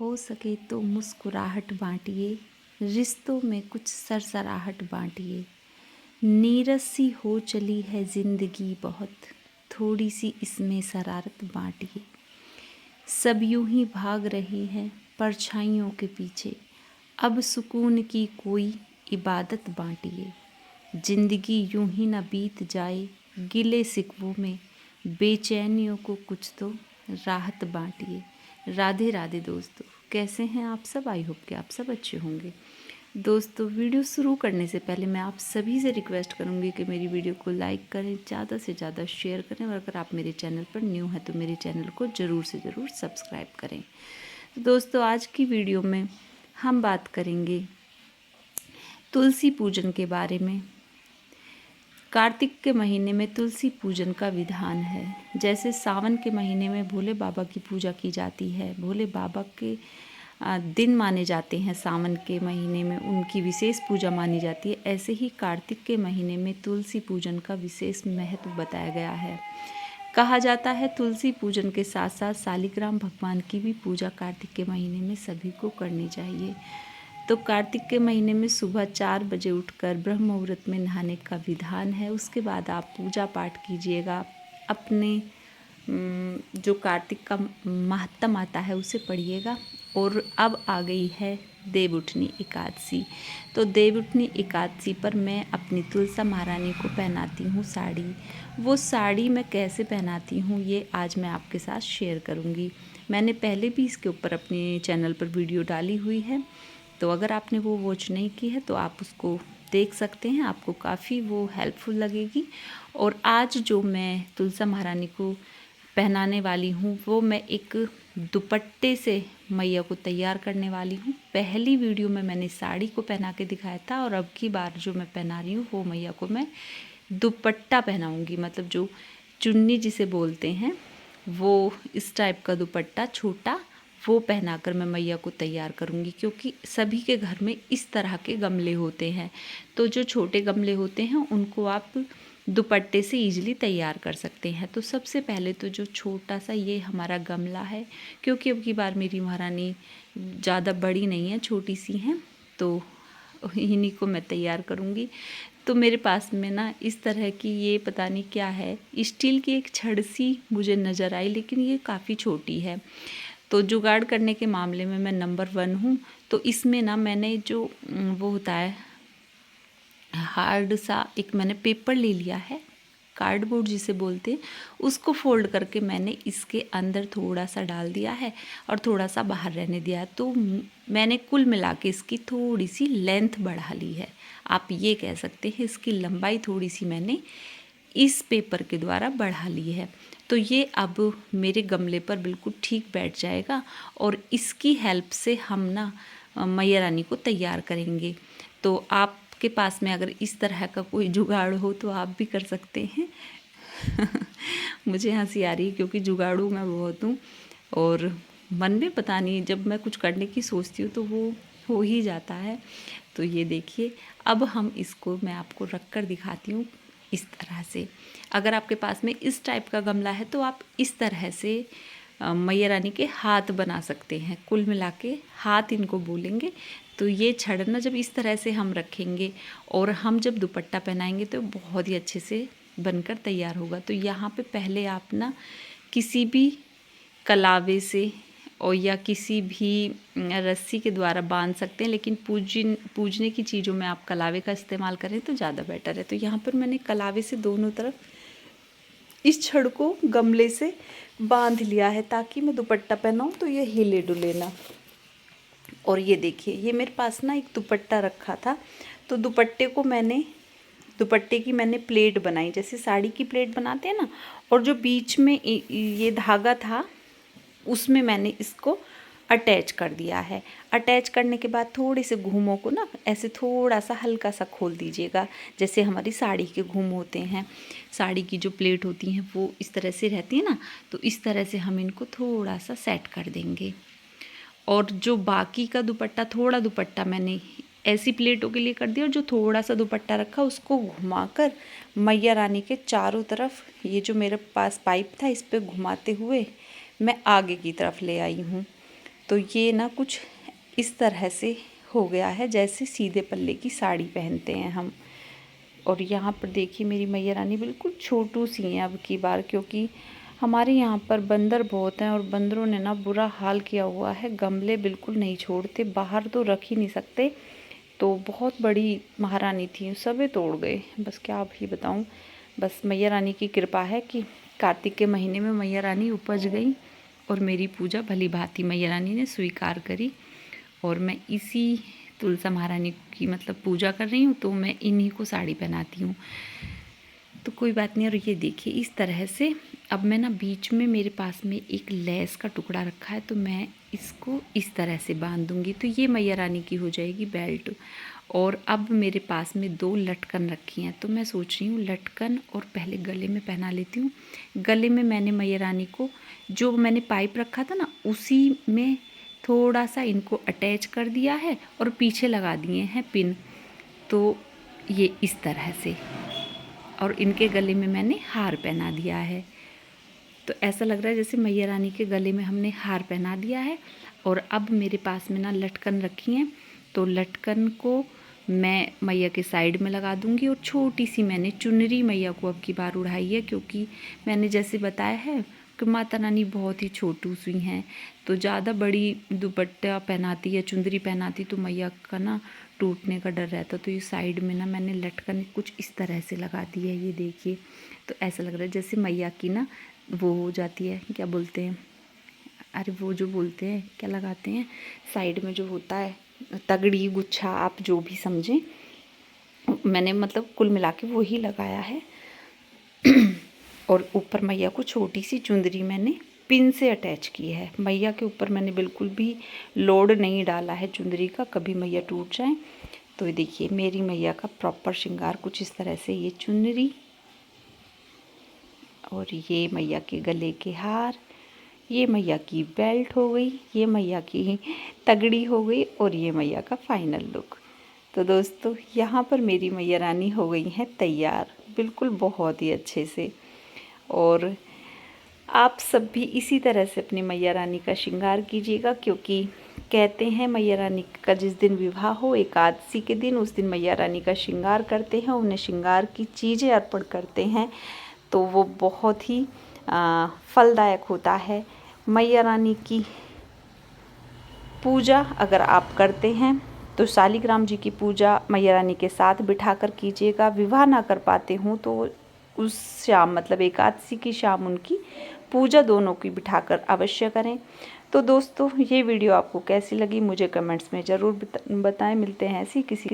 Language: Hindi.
हो सके तो मुस्कुराहट बांटिए, रिश्तों में कुछ सरसराहट बांटिए। नीरस सी हो चली है ज़िंदगी बहुत, थोड़ी सी इसमें शरारत बांटिए। सब यूं ही भाग रहे हैं परछाइयों के पीछे, अब सुकून की कोई इबादत बांटिए। ज़िंदगी यूं ही न बीत जाए गिले शिकवों में, बेचैनियों को कुछ तो राहत बांटिए। राधे राधे दोस्तों, कैसे हैं आप सब? आई होप कि आप सब अच्छे होंगे। दोस्तों, वीडियो शुरू करने से पहले मैं आप सभी से रिक्वेस्ट करूंगी कि मेरी वीडियो को लाइक करें, ज़्यादा से ज़्यादा शेयर करें, और अगर आप मेरे चैनल पर न्यू हैं तो मेरे चैनल को ज़रूर से ज़रूर सब्सक्राइब करें। तो दोस्तों, आज की वीडियो में हम बात करेंगे तुलसी पूजन के बारे में। कार्तिक के महीने में तुलसी पूजन का विधान है। जैसे सावन के महीने में भोले बाबा की पूजा की जाती है, भोले बाबा के दिन माने जाते हैं, सावन के महीने में उनकी विशेष पूजा मानी जाती है, ऐसे ही कार्तिक के महीने में तुलसी पूजन का विशेष महत्व बताया गया है। कहा जाता है तुलसी पूजन के साथ साथ शालिग्राम भगवान की भी पूजा कार्तिक के महीने में सभी को करनी चाहिए। तो कार्तिक के महीने में सुबह 4 बजे उठकर ब्रह्म मुहूर्त में नहाने का विधान है। उसके बाद आप पूजा पाठ कीजिएगा, अपने जो कार्तिक का महात्म आता है उसे पढ़िएगा। और अब आ गई है देवउठनी एकादशी। तो देवउठनी एकादशी पर मैं अपनी तुलसा महारानी को पहनाती हूँ साड़ी। वो साड़ी मैं कैसे पहनाती हूँ ये आज मैं आपके साथ शेयर करूँगी। मैंने पहले भी इसके ऊपर अपने चैनल पर वीडियो डाली हुई है, तो अगर आपने वो वॉच नहीं की है तो आप उसको देख सकते हैं, आपको काफ़ी वो हेल्पफुल लगेगी। और आज जो मैं तुलसा महारानी को पहनाने वाली हूँ वो मैं एक दुपट्टे से मैया को तैयार करने वाली हूँ। पहली वीडियो में मैंने साड़ी को पहना के दिखाया था, और अब की बार जो मैं पहना रही हूँ वो मैया को मैं दुपट्टा पहनाऊँगी, मतलब जो चुन्नी जिसे बोलते हैं वो इस टाइप का दुपट्टा छोटा, वो पहनाकर मैं मैया को तैयार करूँगी। क्योंकि सभी के घर में इस तरह के गमले होते हैं, तो जो छोटे गमले होते हैं उनको आप दुपट्टे से ईजिली तैयार कर सकते हैं। तो सबसे पहले तो जो छोटा सा ये हमारा गमला है, क्योंकि अब की बार मेरी महारानी ज़्यादा बड़ी नहीं है, छोटी सी हैं, तो इन्हीं को मैं तैयार करूँगी। तो मेरे पास में ना इस तरह की ये पता नहीं क्या है, स्टील की एक छड़ सी मुझे नज़र आई, लेकिन ये काफ़ी छोटी है। तो जुगाड़ करने के मामले में मैं नंबर 1 हूँ। तो इसमें ना मैंने जो वो होता है हार्ड सा एक मैंने पेपर ले लिया है, कार्डबोर्ड जिसे बोलते हैं, उसको फोल्ड करके मैंने इसके अंदर थोड़ा सा डाल दिया है और थोड़ा सा बाहर रहने दिया है। तो मैंने कुल मिला के इसकी थोड़ी सी लेंथ बढ़ा ली है, आप ये कह सकते हैं इसकी लंबाई थोड़ी सी मैंने इस पेपर के द्वारा बढ़ा ली है। तो ये अब मेरे गमले पर बिल्कुल ठीक बैठ जाएगा, और इसकी हेल्प से हम ना मैया रानी को तैयार करेंगे। तो आपके पास में अगर इस तरह का कोई जुगाड़ हो तो आप भी कर सकते हैं। मुझे हंसी आ रही है क्योंकि जुगाड़ू मैं बहुत हूँ, और मन में पता नहीं जब मैं कुछ करने की सोचती हूँ तो वो हो ही जाता है। तो ये देखिए, अब हम इसको मैं आपको रख कर दिखाती हूँ इस तरह से। अगर आपके पास में इस टाइप का गमला है तो आप इस तरह से मैया रानी के हाथ बना सकते हैं। कुल मिला के हाथ इनको बोलेंगे। तो ये छड़ ना जब इस तरह से हम रखेंगे और हम जब दुपट्टा पहनाएंगे तो बहुत ही अच्छे से बनकर तैयार होगा। तो यहाँ पे पहले आप ना किसी भी कलावे से और या किसी भी रस्सी के द्वारा बांध सकते हैं, लेकिन पूजने की चीज़ों में आप कलावे का इस्तेमाल करें तो ज़्यादा बेटर है। तो यहाँ पर मैंने कलावे से दोनों तरफ इस छड़ को गमले से बांध लिया है ताकि मैं दुपट्टा पहनाऊँ तो ये हिले डुले ना। और ये देखिए, ये मेरे पास ना एक दुपट्टा रखा था, तो दुपट्टे की मैंने प्लेट बनाई, जैसे साड़ी की प्लेट बनाते हैं ना, और जो बीच में ये धागा था उसमें मैंने इसको अटैच कर दिया है। अटैच करने के बाद थोड़े से घूमों को ना ऐसे थोड़ा सा हल्का सा खोल दीजिएगा, जैसे हमारी साड़ी के घूम होते हैं, साड़ी की जो प्लेट होती हैं वो इस तरह से रहती है ना, तो इस तरह से हम इनको थोड़ा सा सेट कर देंगे। और जो बाकी का दुपट्टा, थोड़ा दुपट्टा मैंने ऐसी प्लेटों के लिए कर दिया, और जो थोड़ा सा दुपट्टा रखा उसको घुमाकर मैया रानी के चारों तरफ, ये जो मेरे पास पाइप था इस पर घुमाते हुए मैं आगे की तरफ ले आई हूँ। तो ये ना कुछ इस तरह से हो गया है जैसे सीधे पल्ले की साड़ी पहनते हैं हम। और यहाँ पर देखिए मेरी मैया रानी बिल्कुल छोटू सी हैं अब की बार, क्योंकि हमारे यहाँ पर बंदर बहुत हैं और बंदरों ने ना बुरा हाल किया हुआ है। गमले बिल्कुल नहीं छोड़ते, बाहर तो रख ही नहीं सकते। तो बहुत बड़ी महारानी थी, सभी तोड़ गए। बस क्या आप ही बताऊँ, बस मैया रानी की कृपा है कि कार्तिक के महीने में मैया रानी उपज गई और मेरी पूजा भली भांति मैया रानी ने स्वीकार करी। और मैं इसी तुलसा महारानी की मतलब पूजा कर रही हूँ, तो मैं इन्हीं को साड़ी पहनाती हूँ। तो कोई बात नहीं। और ये देखिए इस तरह से अब मैं ना बीच में मेरे पास में एक लेस का टुकड़ा रखा है, तो मैं इसको इस तरह से बांध दूँगी, तो ये मैया रानी की हो जाएगी बेल्ट। और अब मेरे पास में 2 लटकन रखी हैं, तो मैं सोच रही हूँ लटकन और पहले गले में पहना लेती हूँ। गले में मैंने मैया रानी को जो मैंने पाइप रखा था ना, उसी में थोड़ा सा इनको अटैच कर दिया है और पीछे लगा दिए हैं पिन, तो ये इस तरह से। और इनके गले में मैंने हार पहना दिया है। तो ऐसा लग रहा है जैसे मैया रानी के गले में हमने हार पहना दिया है। और अब मेरे पास में ना लटकन रखी हैं, तो लटकन को मैं मैया के साइड में लगा दूंगी। और छोटी सी मैंने चुनरी मैया को अब की बार उड़ाई है, क्योंकि मैंने जैसे बताया है कि माता रानी बहुत ही छोटू सी हैं, तो ज़्यादा बड़ी दुपट्टा पहनाती या चुंदरी पहनाती तो मैया का ना टूटने का डर रहता। तो ये साइड में ना मैंने लटकन कुछ इस तरह से लगा दी है, ये देखिए। तो ऐसा लग रहा है जैसे मैया की ना वो हो जाती है, क्या बोलते हैं, अरे वो जो बोलते हैं क्या लगाते हैं साइड में जो होता है, तगड़ी गुच्छा, आप जो भी समझें। मैंने मतलब कुल मिला के वो ही लगाया है। और ऊपर मैया को छोटी सी चुंदरी मैंने पिन से अटैच की है। मैया के ऊपर मैंने बिल्कुल भी लोड नहीं डाला है चुंदरी का, कभी मैया टूट जाए। तो ये देखिए मेरी मैया का प्रॉपर श्रृंगार कुछ इस तरह से, ये चुनरी और ये मैया के गले के हार, ये मैया की बेल्ट हो गई, ये मैया की तगड़ी हो गई और ये मैया का फाइनल लुक। तो दोस्तों यहाँ पर मेरी मैया रानी हो गई हैं तैयार, बिल्कुल बहुत ही अच्छे से। और आप सब भी इसी तरह से अपनी मैया रानी का श्रृंगार कीजिएगा, क्योंकि कहते हैं मैया रानी का जिस दिन विवाह हो एकादशी के दिन, उस दिन मैया रानी का श्रृंगार करते हैं, उन्हें श्रृंगार की चीज़ें अर्पण करते हैं, तो वो बहुत ही फलदायक होता है। मैया रानी की पूजा अगर आप करते हैं तो शालिग्राम जी की पूजा मैया रानी के साथ बिठाकर कीजिएगा। विवाह ना कर पाते हों तो उस शाम मतलब एकादशी की शाम उनकी पूजा दोनों की बिठाकर अवश्य करें। तो दोस्तों ये वीडियो आपको कैसी लगी मुझे कमेंट्स में ज़रूर बताएं। मिलते हैं ऐसी किसी